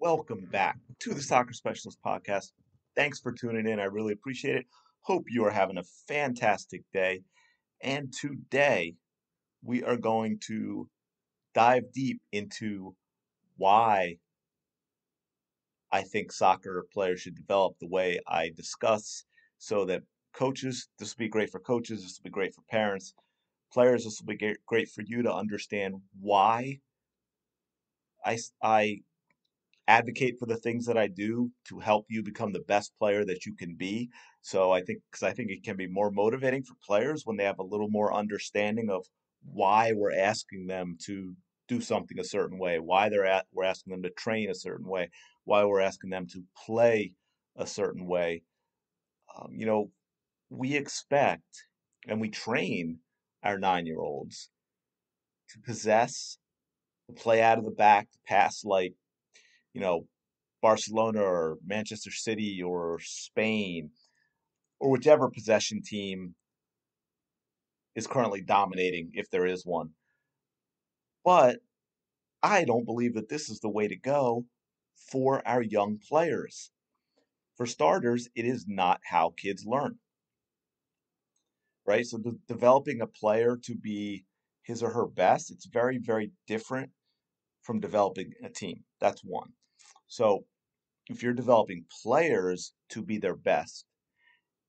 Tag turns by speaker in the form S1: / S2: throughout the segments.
S1: Welcome back to the Soccer Specialist Podcast. Thanks for tuning in. I really appreciate it. Hope you are having a fantastic day. And today we are going to dive deep into why I think soccer players should develop the way I discuss so that this will be great for coaches, this will be great for parents, players, this will be great for you to understand why I advocate for the things that I do to help you become the best player that you can be. So because I think it can be more motivating for players when they have a little more understanding of why we're asking them to do something a certain way, we're asking them to train a certain way, why we're asking them to play a certain way. Um, you know, we expect and we train our 9-year-olds to possess, to play out of the back, to pass like you know, Barcelona or Manchester City or Spain or whichever possession team is currently dominating, if there is one. But I don't believe that this is the way to go for our young players. For starters, it is not how kids learn, right? So developing a player to be his or her best, it's very, very different from developing a team. That's one. So if you're developing players to be their best,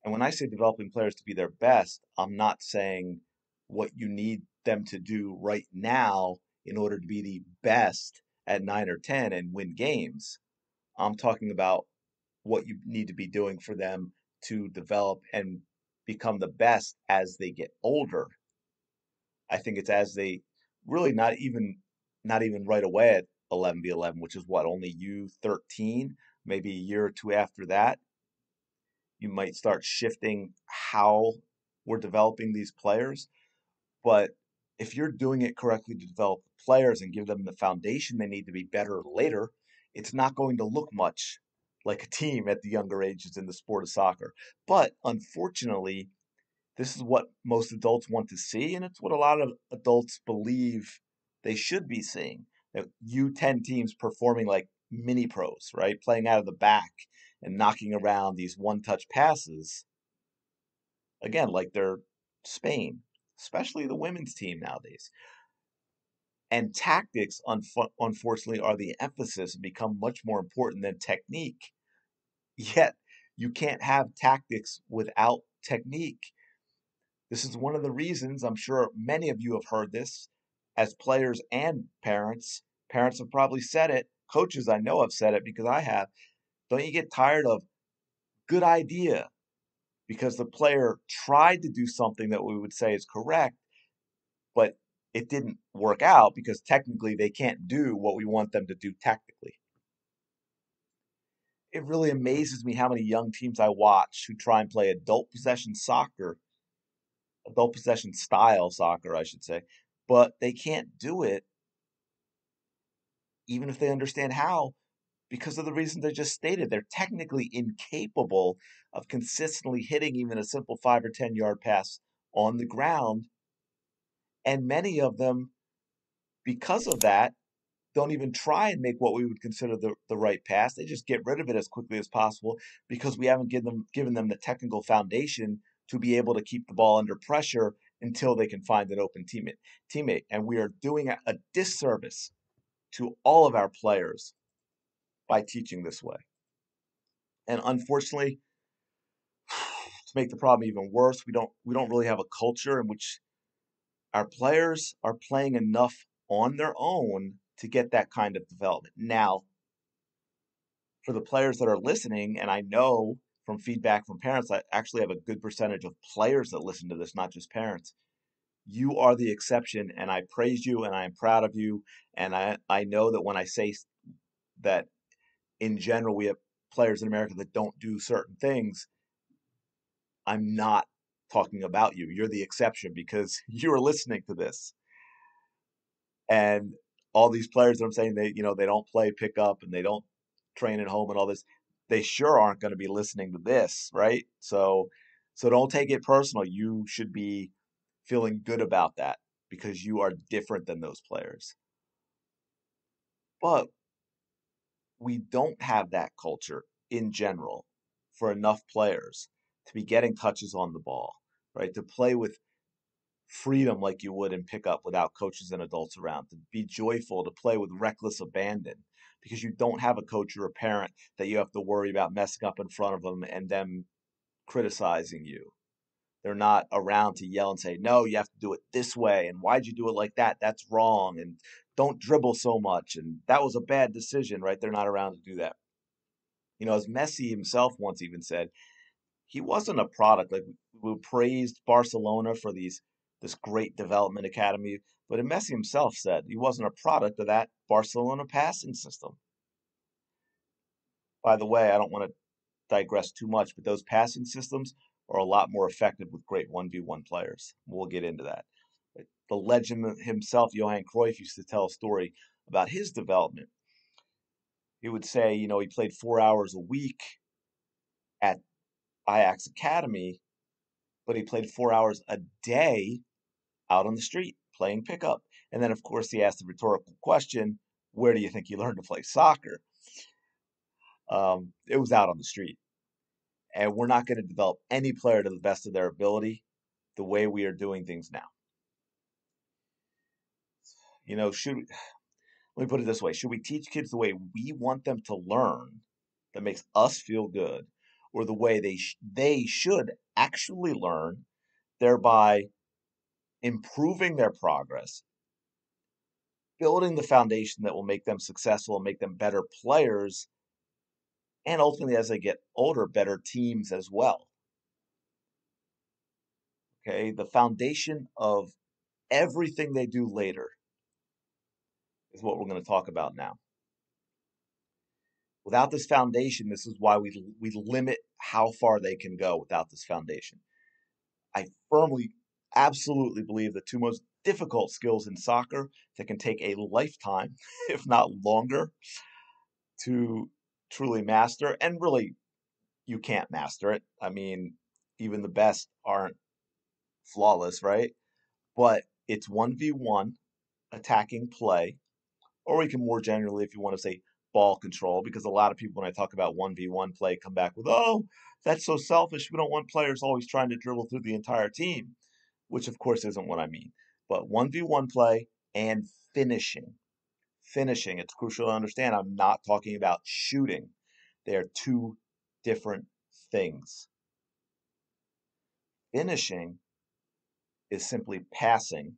S1: and when I say developing players to be their best, I'm not saying what you need them to do right now in order to be the best at 9 or 10 and win games. I'm talking about what you need to be doing for them to develop and become the best as they get older. I think it's as they really not even right away at 11 which is what, only U13, maybe a year or two after that you might start shifting how we're developing these players. But if you're doing it correctly to develop players and give them the foundation they need to be better later, it's not going to look much like a team at the younger ages in the sport of soccer. But unfortunately, this is what most adults want to see, and it's what a lot of adults believe they should be seeing. That U10 teams performing like mini pros, right? Playing out of the back and knocking around these one touch passes, again, like they're Spain, especially the women's team nowadays. And tactics, unfortunately, are the emphasis and become much more important than technique. Yet, you can't have tactics without technique. This is one of the reasons, I'm sure many of you have heard this as players and parents. Parents have probably said it. Coaches I know have said it because I have. Don't you get tired of good idea because the player tried to do something that we would say is correct, but it didn't work out because technically they can't do what we want them to do tactically. It really amazes me how many young teams I watch who try and play adult possession style soccer, I should say, but they can't do it even if they understand how, because of the reasons I just stated. They're technically incapable of consistently hitting even a simple 5 or 10 yard pass on the ground. And many of them, because of that, don't even try and make what we would consider the right pass. They just get rid of it as quickly as possible because we haven't given them the technical foundation to be able to keep the ball under pressure until they can find an open teammate. And we are doing a disservice to all of our players by teaching this way. And unfortunately, to make the problem even worse, we don't really have a culture in which our players are playing enough on their own to get that kind of development. Now, for the players that are listening, and I know from feedback from parents, I actually have a good percentage of players that listen to this, not just parents. You are the exception, and I praise you, and I am proud of you. And I know that when I say that in general we have players in America that don't do certain things, I'm not talking about you. You're the exception because you are listening to this. And all these players that I'm saying they don't play pickup and they don't train at home and all this, they sure aren't going to be listening to this, right? So don't take it personal. You should be feeling good about that because you are different than those players. But We don't have that culture in general for enough players to be getting touches on the ball, right? To play with freedom like you would in pickup without coaches and adults around, to be joyful, to play with reckless abandon because you don't have a coach or a parent that you have to worry about messing up in front of them and them criticizing you. They're not around to yell and say, no, you have to do it this way. And why'd you do it like that? That's wrong. And don't dribble so much. And that was a bad decision, right? They're not around to do that. As Messi himself once even said, he wasn't a product. Like we praised Barcelona for this great development academy, but Messi himself said he wasn't a product of that Barcelona passing system. By the way, I don't want to digress too much, but those passing systems are a lot more effective with great 1v1 players. We'll get into that. The legend himself, Johan Cruyff, used to tell a story about his development. He would say, he played 4 hours a week at Ajax Academy, but he played 4 hours a day out on the street playing pickup. And then, of course, he asked the rhetorical question, where do you think he learned to play soccer? It was out on the street. And we're not going to develop any player to the best of their ability the way we are doing things now. Let me put it this way. Should we teach kids the way we want them to learn that makes us feel good, or the way they should actually learn, thereby improving their progress, building the foundation that will make them successful and make them better players, and ultimately, as they get older, better teams as well. Okay, the foundation of everything they do later is what we're going to talk about now. Without this foundation, this is why we limit how far they can go without this foundation. I firmly, absolutely believe the two most difficult skills in soccer that can take a lifetime, if not longer, to truly master. And really, you can't master it. I mean, even the best aren't flawless, right? But it's 1v1 attacking play, or we can more generally, if you want to say ball control, because a lot of people, when I talk about 1v1 play, come back with, oh, that's so selfish. We don't want players always trying to dribble through the entire team, which of course isn't what I mean. But 1v1 play and finishing. Finishing, it's crucial to understand. I'm not talking about shooting. They are two different things. Finishing is simply passing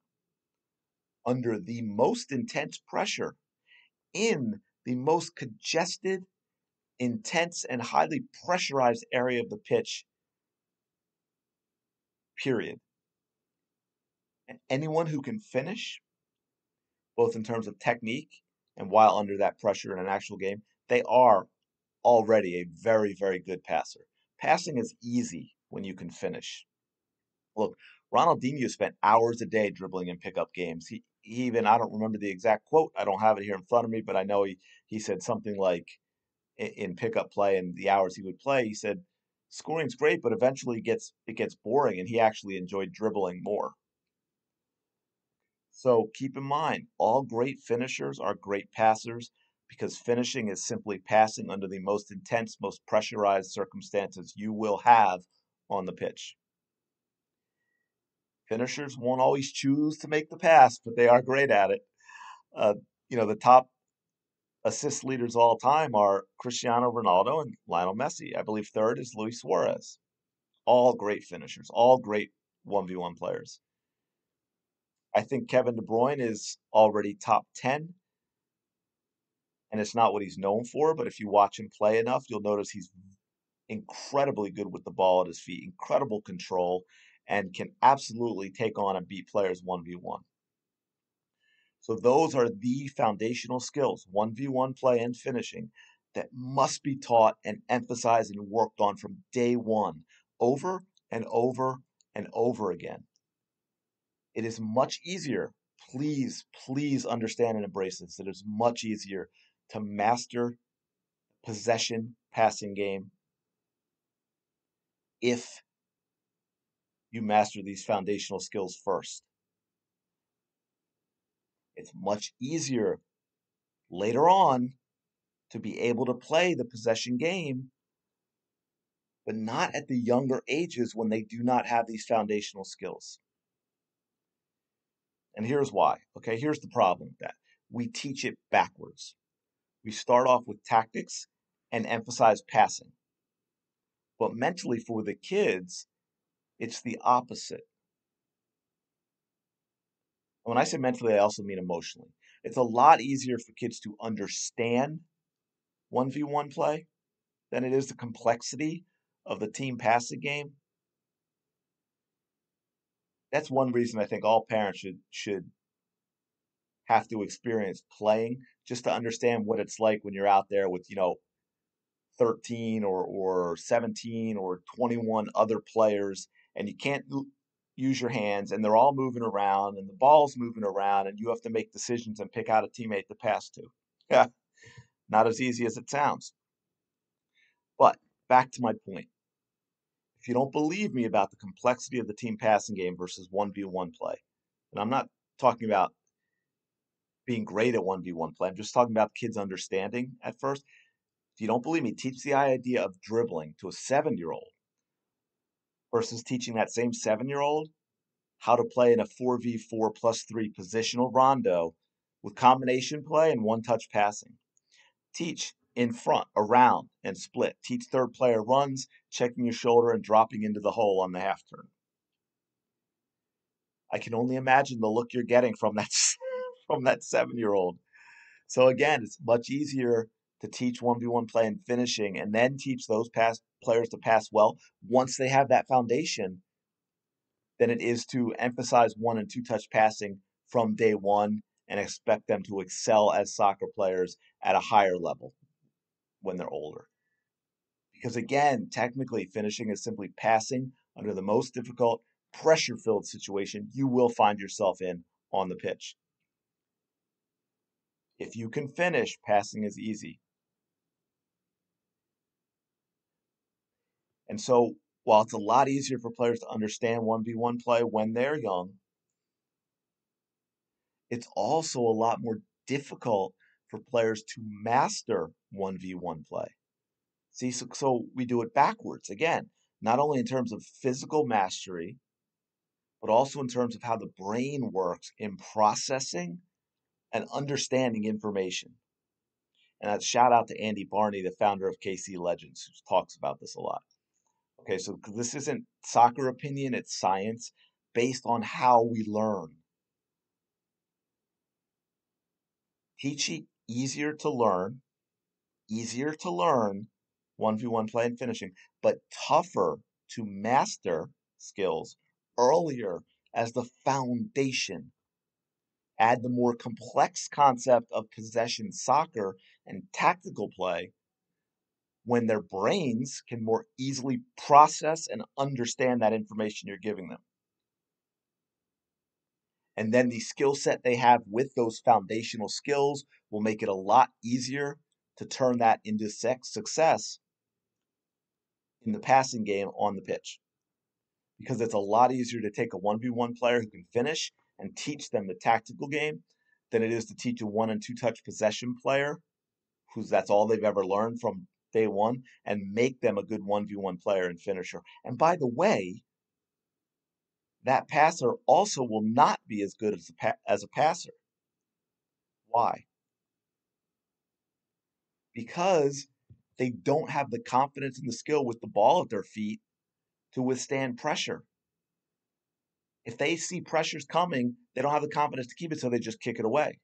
S1: under the most intense pressure in the most congested, intense, and highly pressurized area of the pitch, period. And anyone who can finish, both in terms of technique and while under that pressure in an actual game, they are already a very, very good passer. Passing is easy when you can finish. Look, Ronaldinho spent hours a day dribbling in pickup games. He even, I don't remember the exact quote, I don't have it here in front of me, but I know he said something like in pickup play and the hours he would play, he said scoring's great, but eventually it gets boring, and he actually enjoyed dribbling more. So keep in mind, all great finishers are great passers because finishing is simply passing under the most intense, most pressurized circumstances you will have on the pitch. Finishers won't always choose to make the pass, but they are great at it. Uh, the top assist leaders of all time are Cristiano Ronaldo and Lionel Messi. I believe third is Luis Suarez. All great finishers, all great 1v1 players. I think Kevin De Bruyne is already top 10, and it's not what he's known for, but if you watch him play enough, you'll notice he's incredibly good with the ball at his feet, incredible control, and can absolutely take on and beat players 1v1. So those are the foundational skills, 1v1 play and finishing, that must be taught and emphasized and worked on from day one, over and over and over again. It is much easier, please, please understand and embrace this. It is much easier to master possession passing game if you master these foundational skills first. It's much easier later on to be able to play the possession game, but not at the younger ages when they do not have these foundational skills. And here's why. Okay, here's the problem with that. We teach it backwards. We start off with tactics and emphasize passing. But mentally for the kids, it's the opposite. When I say mentally, I also mean emotionally. It's a lot easier for kids to understand 1v1 play than it is the complexity of the team passing game. That's one reason I think all parents should have to experience playing just to understand what it's like when you're out there with, 13 or 17 or 21 other players and you can't use your hands and they're all moving around and the ball's moving around and you have to make decisions and pick out a teammate to pass to. Yeah, not as easy as it sounds. But back to my point. If you don't believe me about the complexity of the team passing game versus 1v1 play, and I'm not talking about being great at 1v1 play, I'm just talking about kids understanding at first. If you don't believe me, teach the idea of dribbling to a 7-year-old versus teaching that same 7-year-old how to play in a 4v4 plus 3 positional rondo with combination play and one touch passing. Teach in front, around, and split. Teach third player runs, checking your shoulder and dropping into the hole on the half turn. I can only imagine the look you're getting from that from that 7-year-old. So again, it's much easier to teach 1v1 play and finishing and then teach those players to pass well once they have that foundation than it is to emphasize 1 and 2 touch passing from day one and expect them to excel as soccer players at a higher level when they're older. Because again, technically, finishing is simply passing under the most difficult, pressure filled situation you will find yourself in on the pitch. If you can finish, passing is easy. And so, while it's a lot easier for players to understand 1v1 play when they're young, it's also a lot more difficult for players to master 1v1 play. See, so we do it backwards again, not only in terms of physical mastery, but also in terms of how the brain works in processing and understanding information. And a shout out to Andy Barney, the founder of KC Legends, who talks about this a lot. Okay, so this isn't soccer opinion, it's science based on how we learn. Teaching easier to learn 1v1 play and finishing, but tougher to master skills earlier as the foundation. Add the more complex concept of possession soccer and tactical play when their brains can more easily process and understand that information you're giving them. And then the skill set they have with those foundational skills will make it a lot easier to turn that into success in the passing game on the pitch. Because it's a lot easier to take a 1v1 player who can finish and teach them the tactical game than it is to teach a 1 and 2 touch possession player who's that's all they've ever learned from day one and make them a good 1v1 player and finisher. And by the way, that passer also will not be as good as a passer. Why? Because they don't have the confidence and the skill with the ball at their feet to withstand pressure. If they see pressures coming, they don't have the confidence to keep it, so they just kick it away.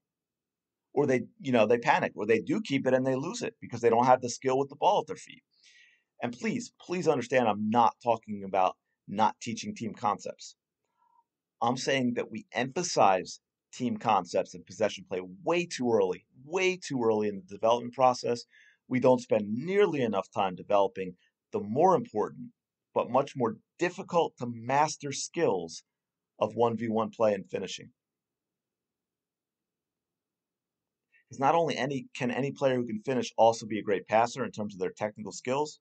S1: Or they panic, or they do keep it and they lose it because they don't have the skill with the ball at their feet. And please understand, I'm not talking about not teaching team concepts. I'm saying that we emphasize team concepts and possession play way too early in the development process. We don't spend nearly enough time developing the more important, but much more difficult to master skills of 1v1 play and finishing. Because not only any player who can finish also be a great passer in terms of their technical skills,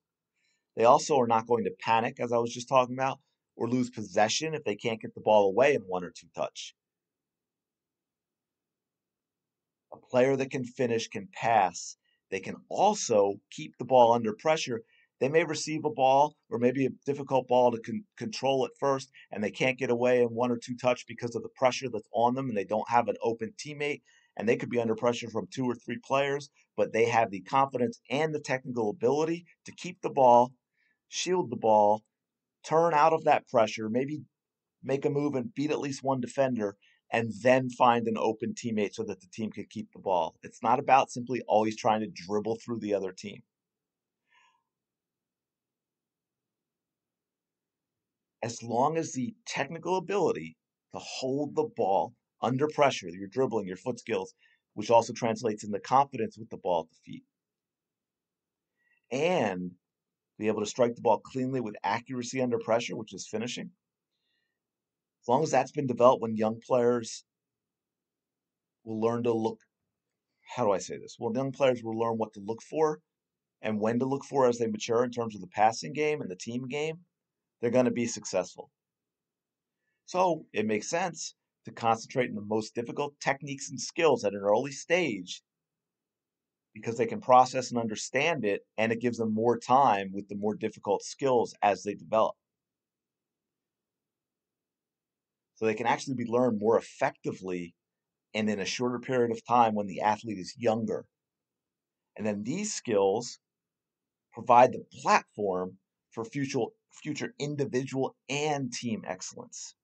S1: they also are not going to panic, as I was just talking about, or lose possession if they can't get the ball away in 1 or 2 touch. A player that can finish can pass. They can also keep the ball under pressure. They may receive a ball or maybe a difficult ball to control at first, and they can't get away in one or two touch because of the pressure that's on them, and they don't have an open teammate, and they could be under pressure from two or three players, but they have the confidence and the technical ability to keep the ball, shield the ball, turn out of that pressure, maybe make a move and beat at least one defender, and then find an open teammate so that the team can keep the ball. It's not about simply always trying to dribble through the other team. As long as the technical ability to hold the ball under pressure, your dribbling, your foot skills, which also translates into confidence with the ball at the feet, and be able to strike the ball cleanly with accuracy under pressure, which is finishing. As long as that's been developed when young players will learn to look, how do I say this? Well, young players will learn what to look for and when to look for as they mature in terms of the passing game and the team game, they're going to be successful. So it makes sense to concentrate on the most difficult techniques and skills at an early stage because they can process and understand it, and it gives them more time with the more difficult skills as they develop. So they can actually be learned more effectively and in a shorter period of time when the athlete is younger. And then these skills provide the platform for future individual and team excellence.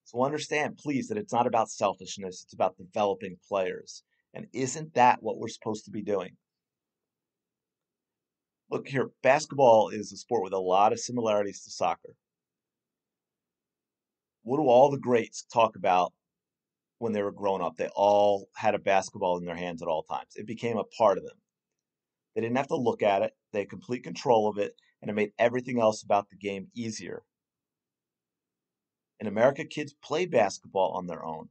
S1: So understand, please, that it's not about selfishness, it's about developing players. And isn't that what we're supposed to be doing? Look here, basketball is a sport with a lot of similarities to soccer. What do all the greats talk about when they were growing up? They all had a basketball in their hands at all times. It became a part of them. They didn't have to look at it, they had complete control of it, and it made everything else about the game easier. In America, kids play basketball on their own.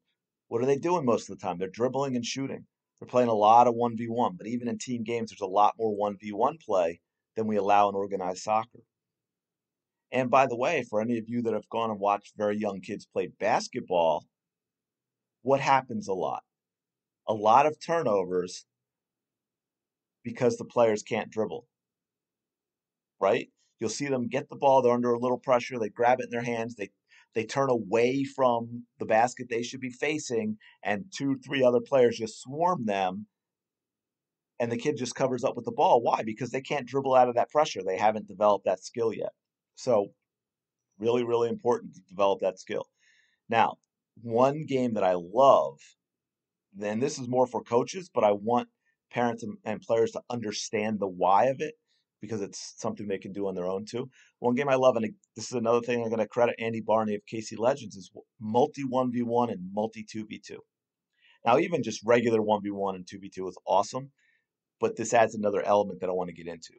S1: What are they doing most of the time? They're dribbling and shooting. They're playing a lot of 1v1, but even in team games, there's a lot more 1v1 play than we allow in organized soccer. And by the way, for any of you that have gone and watched very young kids play basketball, what happens a lot? A lot of turnovers because the players can't dribble, right? You'll see them get the ball, they're under a little pressure, they grab it in their hands, they turn away from the basket they should be facing, and two, three other players just swarm them, and the kid just covers up with the ball. Why? Because they can't dribble out of that pressure. They haven't developed that skill yet. So, really, really important to develop that skill. Now, one game that I love, then this is more for coaches, but I want parents and players to understand the why of it because it's something they can do on their own too. One game I love, and this is another thing I'm going to credit Andy Barney of KC Legends, is multi 1v1 and multi 2v2. Now, even just regular 1v1 and 2v2 is awesome, but this adds another element that I want to get into.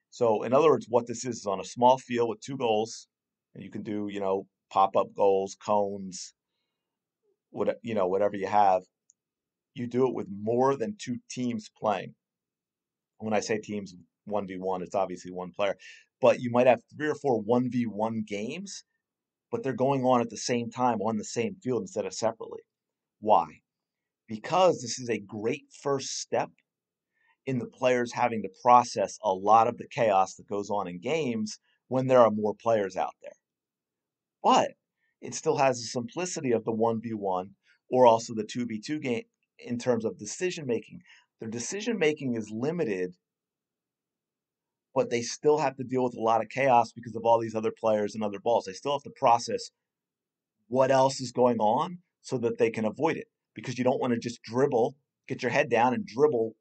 S1: So, in other words, what this is on a small field with two goals, and you can do, pop up goals, cones, whatever you have. You do it with more than two teams playing. When I say teams 1v1, it's obviously one player, but you might have three or four 1v1 games, but they're going on at the same time on the same field instead of separately. Why? Because this is a great first step in the players having to process a lot of the chaos that goes on in games when there are more players out there. But it still has the simplicity of the 1v1 or also the 2v2 game in terms of decision making. Their decision making is limited, but they still have to deal with a lot of chaos because of all these other players and other balls. They still have to process what else is going on so that they can avoid it because you don't want to just dribble, get your head down and dribble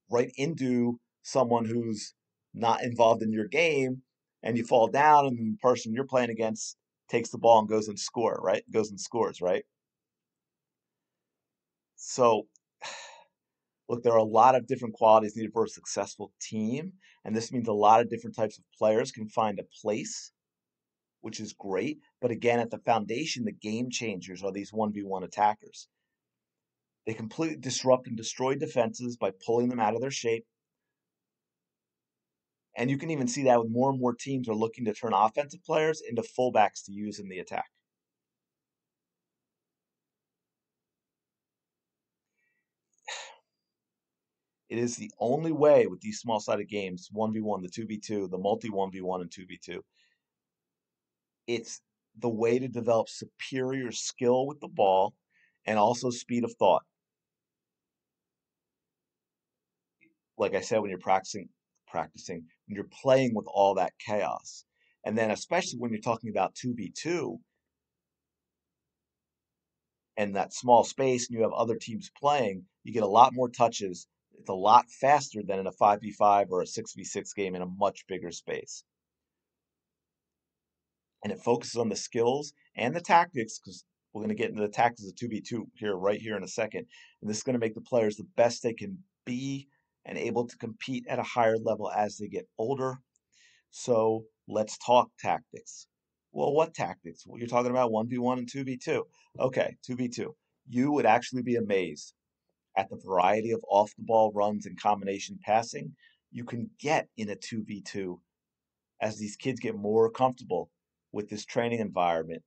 S1: right into someone who's not involved in your game and you fall down and the person you're playing against takes the ball and goes and score, right? Goes and scores, right? So look, there are a lot of different qualities needed for a successful team, and this means a lot of different types of players can find a place, which is great. But again, at the foundation, the game changers are these 1v1 attackers. They completely disrupt and destroy defenses by pulling them out of their shape. And you can even see that with more and more teams are looking to turn offensive players into fullbacks to use in the attack. It is the only way with these small-sided games, 1v1, the 2v2, the multi 1v1 and 2v2. It's the way to develop superior skill with the ball and also speed of thought. Like I said, when you're practicing, when you're playing with all that chaos. And then especially when you're talking about 2v2 and that small space and you have other teams playing, you get a lot more touches. It's a lot faster than in a 5v5 or a 6v6 game in a much bigger space. And it focuses on the skills and the tactics because we're going to get into the tactics of 2v2 here right here in a second. And this is going to make the players the best they can be and able to compete at a higher level as they get older. So let's talk tactics. Well, what tactics? Well, you're talking about 1v1 and 2v2. Okay, 2v2. You would actually be amazed at the variety of off the ball runs and combination passing you can get in a 2v2 as these kids get more comfortable with this training environment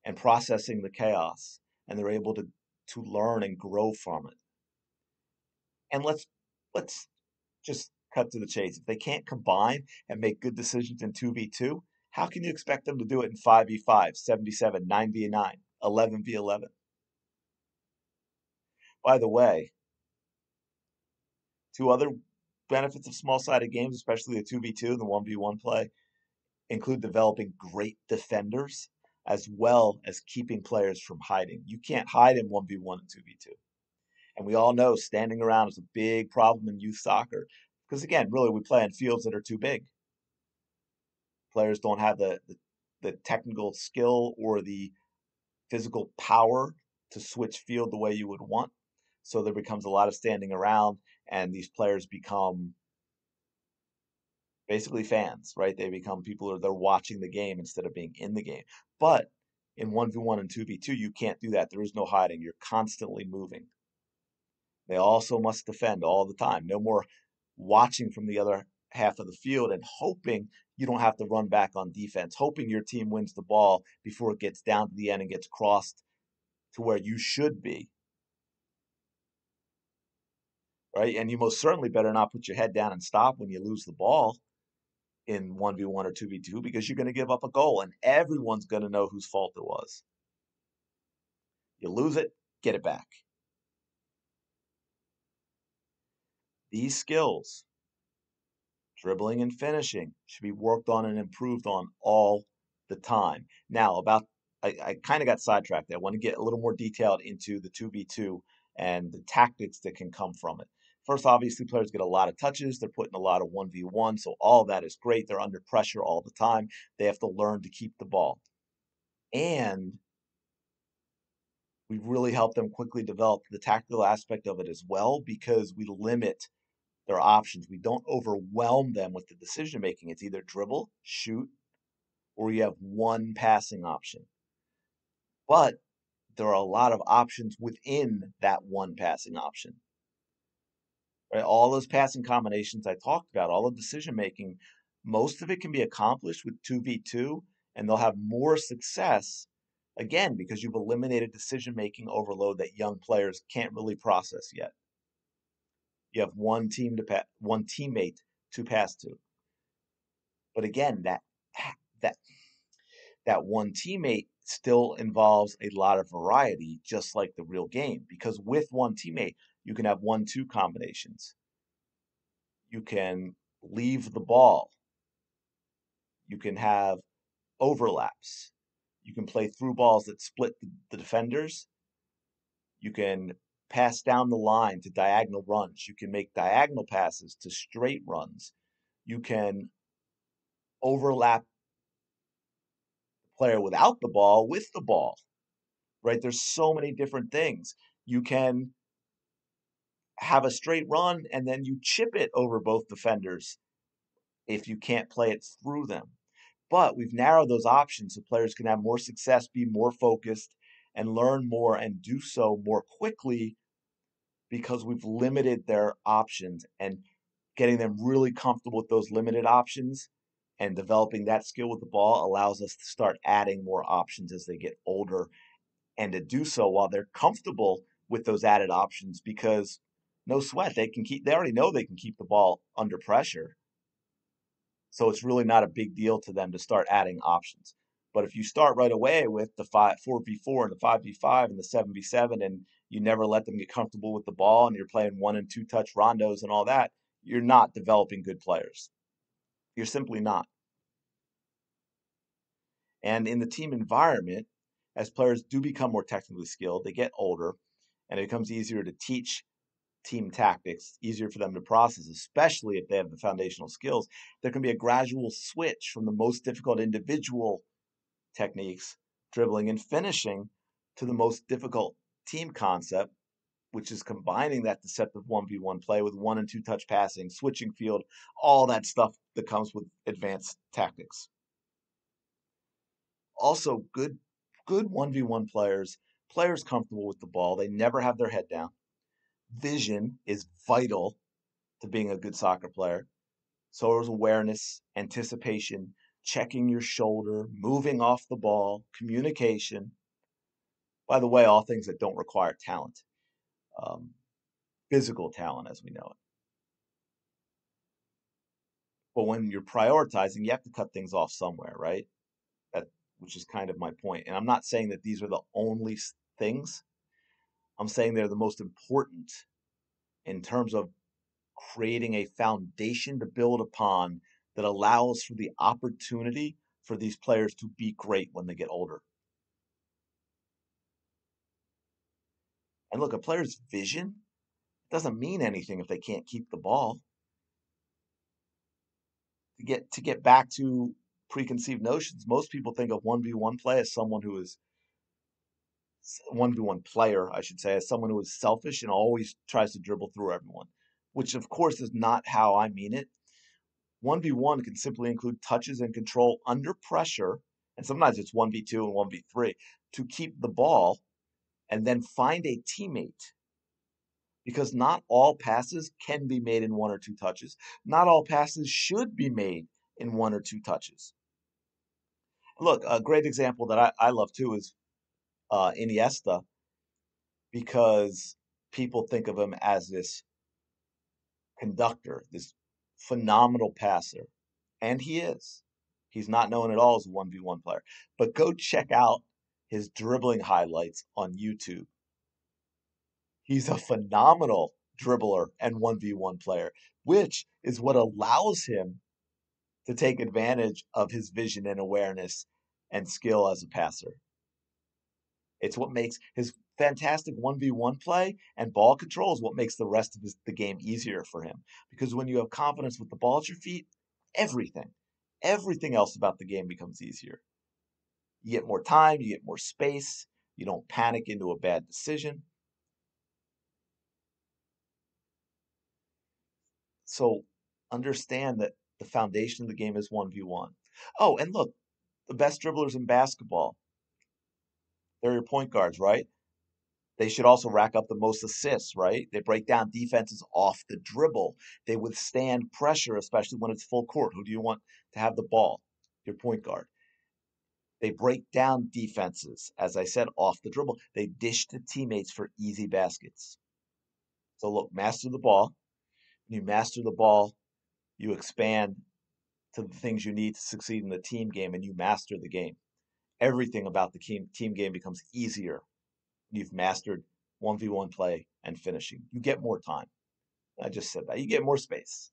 S1: and processing the chaos and they're able to learn and grow from it. And let's just cut to the chase. If they can't combine and make good decisions in 2v2, how can you expect them to do it in 5v5, 7v7, 9v9, 11v11? By the way, two other benefits of small-sided games, especially the 2v2 and the 1v1 play, include developing great defenders as well as keeping players from hiding. You can't hide in 1v1 and 2v2. And we all know standing around is a big problem in youth soccer because, again, really we play in fields that are too big. Players don't have the technical skill or the physical power to switch field the way you would want. So there becomes a lot of standing around, and these players become basically fans, right? They become people who they're watching the game instead of being in the game. But in 1v1 and 2v2, you can't do that. There is no hiding. You're constantly moving. They also must defend all the time. No more watching from the other half of the field and hoping you don't have to run back on defense, hoping your team wins the ball before it gets down to the end and gets crossed to where you should be, right? And you most certainly better not put your head down and stop when you lose the ball in 1v1 or 2v2 because you're going to give up a goal and everyone's going to know whose fault it was. You lose it, get it back. These skills, dribbling and finishing, should be worked on and improved on all the time. Now, I kind of got sidetracked there. I want to get a little more detailed into the 2v2 and the tactics that can come from it. First, obviously, players get a lot of touches. They're putting a lot of 1v1, so all that is great. They're under pressure all the time. They have to learn to keep the ball. And we really help them quickly develop the tactical aspect of it as well because we limit their options. We don't overwhelm them with the decision making. It's either dribble, shoot, or you have one passing option. But there are a lot of options within that one passing option. Right? All those passing combinations I talked about, all the decision making, most of it can be accomplished with 2v2, and they'll have more success again because you've eliminated decision making overload that young players can't really process yet. You have one teammate to pass to. But again, that that one teammate still involves a lot of variety, just like the real game. Because with one teammate, you can have 1-2 combinations. You can leave the ball. You can have overlaps. You can play through balls that split the defenders. You can pass down the line to diagonal runs. You can make diagonal passes to straight runs. You can overlap the player without the ball with the ball, right? There's so many different things. You can have a straight run and then you chip it over both defenders if you can't play it through them. But we've narrowed those options so players can have more success, be more focused, and learn more and do so more quickly because we've limited their options and getting them really comfortable with those limited options and developing that skill with the ball allows us to start adding more options as they get older and to do so while they're comfortable with those added options because no sweat. They already know they can keep the ball under pressure. So it's really not a big deal to them to start adding options. But if you start right away with the 4v4 and the 5v5 and the 7v7, and you never let them get comfortable with the ball, and you're playing 1 and 2 touch rondos and all that, you're not developing good players. You're simply not. And in the team environment, as players do become more technically skilled, they get older, and it becomes easier to teach team tactics, easier for them to process, especially if they have the foundational skills. There can be a gradual switch from the most difficult individual techniques, dribbling and finishing, to the most difficult team concept, which is combining that deceptive 1v1 play with 1 and 2 touch passing, switching field, all that stuff that comes with advanced tactics. Also, good 1v1 players comfortable with the ball. They never have their head down. Vision is vital to being a good soccer player. So is awareness, anticipation, checking your shoulder, moving off the ball, communication. By the way, all things that don't require talent, um, physical talent as we know it. But when you're prioritizing, you have to cut things off somewhere, right? That, which is kind of my point. And I'm not saying that these are the only things. I'm saying they're the most important in terms of creating a foundation to build upon that allows for the opportunity for these players to be great when they get older. And look, a player's vision doesn't mean anything if they can't keep the ball. To get back to preconceived notions, most people think of 1v1 play as someone who is 1v1 player, I should say, as someone who is selfish and always tries to dribble through everyone, which of course is not how I mean it. 1v1 can simply include touches and control under pressure, and sometimes it's 1v2 and 1v3 to keep the ball and then find a teammate. Because not all passes can be made in 1 or 2 touches. Not all passes should be made in 1 or 2 touches. Look, a great example that I love too is Iniesta, because people think of him as this conductor, this phenomenal passer. And he is. He's not known at all as a 1v1 player. But go check out his dribbling highlights on YouTube. He's a phenomenal dribbler and 1v1 player, which is what allows him to take advantage of his vision and awareness and skill as a passer. It's what makes his fantastic 1v1 play and ball control is what makes the rest of the game easier for him. Because when you have confidence with the ball at your feet, everything, everything else about the game becomes easier. You get more time, you get more space, you don't panic into a bad decision. So understand that the foundation of the game is 1v1. Oh, and look, the best dribblers in basketball, they're your point guards, right? They should also rack up the most assists, right? They break down defenses off the dribble. They withstand pressure, especially when it's full court. Who do you want to have the ball? Your point guard. They break down defenses, as I said, off the dribble. They dish to teammates for easy baskets. So look, master the ball. When you master the ball, you expand to the things you need to succeed in the team game, and you master the game. Everything about the team game becomes easier. You've mastered 1v1 play and finishing. You get more time. I just said that. You get more space.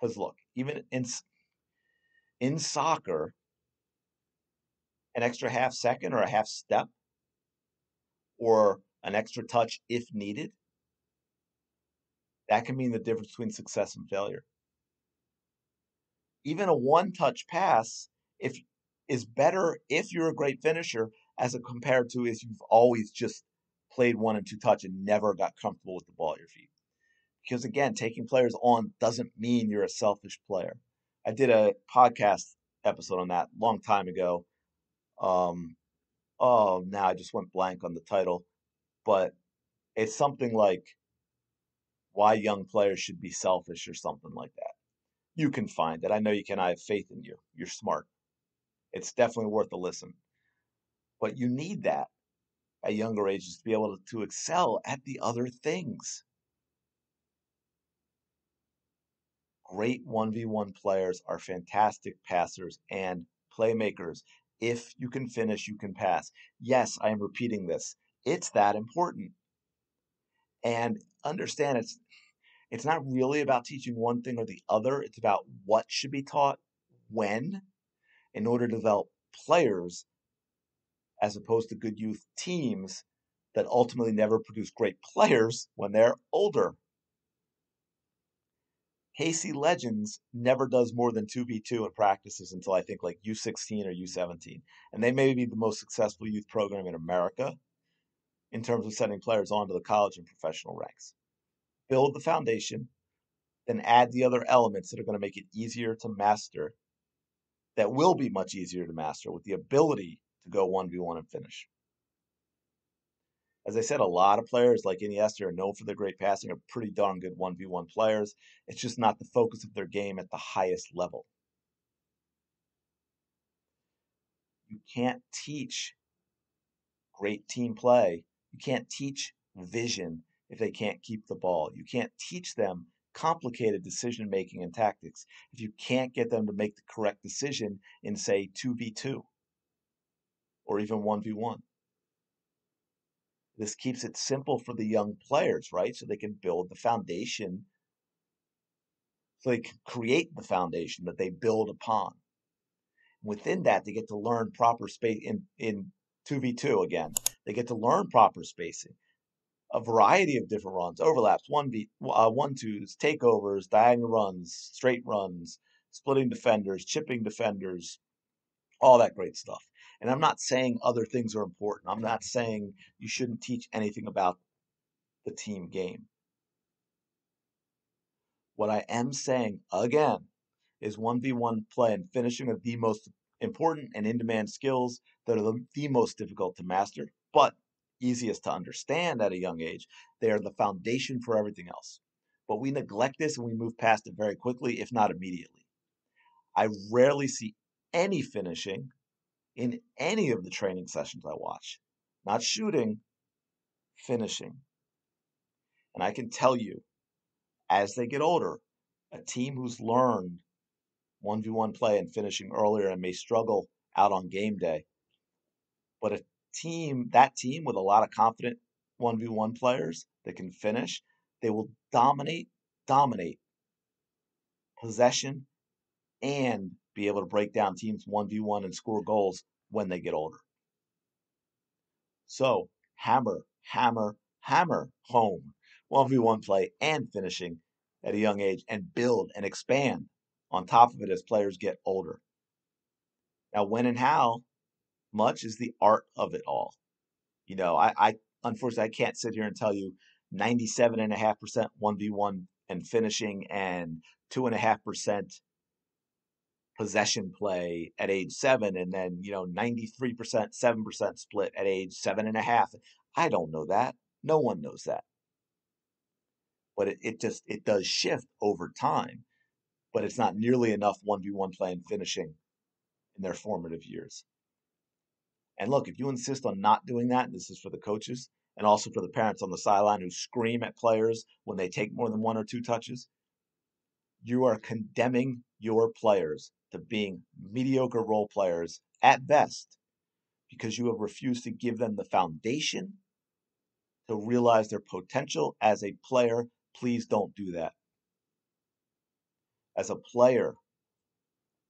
S1: Because look, even in soccer, an extra half second or a half step or an extra touch if needed, that can mean the difference between success and failure. Even a one-touch pass if is better if you're a great finisher as compared to if you've always just played 1 and 2 touch and never got comfortable with the ball at your feet. Because again, taking players on doesn't mean you're a selfish player. I did a podcast episode on that a long time ago. Um, oh, now I just went blank on the title, but it's something like why young players should be selfish or something like that. You can find it. I know you can. I have faith in you. You're smart. It's definitely worth a listen. But you need that. at younger ages to be able to excel at the other things. Great 1v1 players are fantastic passers and playmakers. If you can finish, you can pass. Yes, I am repeating this. It's that important. And understand it's not really about teaching one thing or the other. It's about what should be taught when in order to develop players as opposed to good youth teams that ultimately never produce great players when they're older. KC Legends never does more than 2v2 in practices until I think like U16 or U17. And they may be the most successful youth program in America in terms of sending players onto the college and professional ranks. Build the foundation, then add the other elements that are going to make it easier to master, that will be much easier to master with the ability to go 1v1 and finish. As I said, a lot of players like Iniesta are known for their great passing, are pretty darn good 1v1 players. It's just not the focus of their game at the highest level. You can't teach great team play. You can't teach vision if they can't keep the ball. You can't teach them complicated decision making and tactics if you can't get them to make the correct decision in, say, 2v2 or even 1v1. This keeps it simple for the young players, right? So they can build the foundation, so they can create the foundation that they build upon. Within that, they get to learn proper space in 2v2 again. They get to learn proper spacing, a variety of different runs, overlaps, 1-2s, takeovers, diagonal runs, straight runs, splitting defenders, chipping defenders, all that great stuff. And I'm not saying other things are important. I'm not saying you shouldn't teach anything about the team game. What I am saying again is 1v1 play and finishing are the most important and in-demand skills that are the most difficult to master, but easiest to understand at a young age. They are the foundation for everything else. But we neglect this and we move past it very quickly, if not immediately. I rarely see any finishing in any of the training sessions I watch. Not shooting, finishing. And I can tell you, as they get older, a team who's learned 1v1 play and finishing earlier and may struggle out on game day. But that team with a lot of confident 1v1 players that can finish, they will dominate possession and be able to break down teams 1v1 and score goals when they get older. So hammer, hammer, hammer home 1v1 play and finishing at a young age and build and expand on top of it as players get older. Now, when and how much is the art of it all. I unfortunately I can't sit here and tell you 97.5% 1v1 and finishing and 2.5% possession play at age 7, and then 93% 7% split at age 7.5. I don't know that. No one knows that. But it does shift over time. But it's not nearly enough 1v1 play and finishing in their formative years. And look, if you insist on not doing that, and this is for the coaches and also for the parents on the sideline who scream at players when they take more than 1 or 2 touches, you are condemning your players to being mediocre role players at best because you have refused to give them the foundation to realize their potential as a player. Please don't do that. As a player,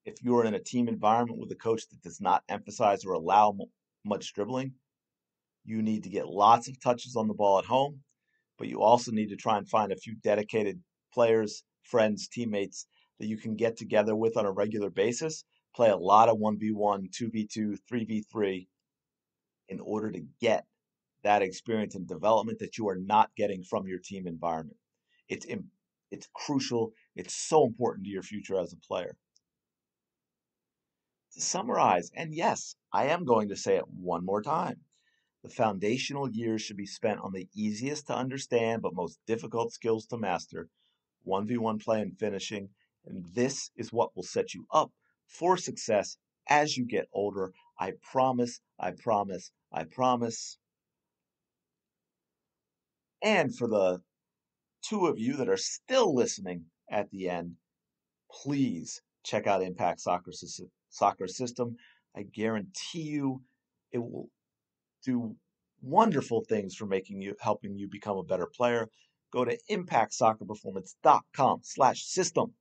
S1: if you are in a team environment with a coach that does not emphasize or allow much dribbling, you need to get lots of touches on the ball at home, but you also need to try and find a few dedicated players, friends, teammates that you can get together with on a regular basis, play a lot of 1v1, 2v2, 3v3 in order to get that experience and development that you are not getting from your team environment. It's it's crucial. It's so important to your future as a player. To summarize, and yes, I am going to say it one more time. The foundational years should be spent on the easiest to understand but most difficult skills to master, 1v1 play and finishing, and this is what will set you up for success as you get older. I promise, I promise, I promise. And for the two of you that are still listening at the end, please check out Impact Soccer System. I guarantee you it will do wonderful things for helping you become a better player. Go to impactsoccerperformance.com/system.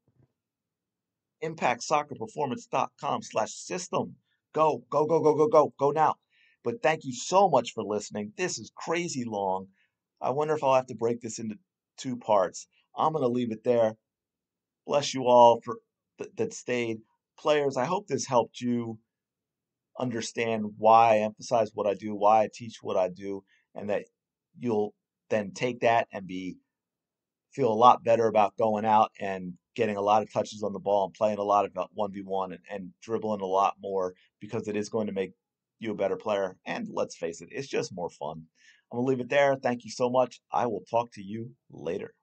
S1: impactsoccerperformance.com/system. Go, go, go, go, go, go, go now. But thank you so much for listening. This is crazy long. I wonder if I'll have to break this into two parts. I'm going to leave it there. Bless you all for that stayed. Players, I hope this helped you understand why I emphasize what I do, why I teach what I do, and that you'll then take that and feel a lot better about going out and getting a lot of touches on the ball and playing a lot of 1v1 and dribbling a lot more, because it is going to make you a better player. And let's face it, it's just more fun. I'm going to leave it there. Thank you so much. I will talk to you later.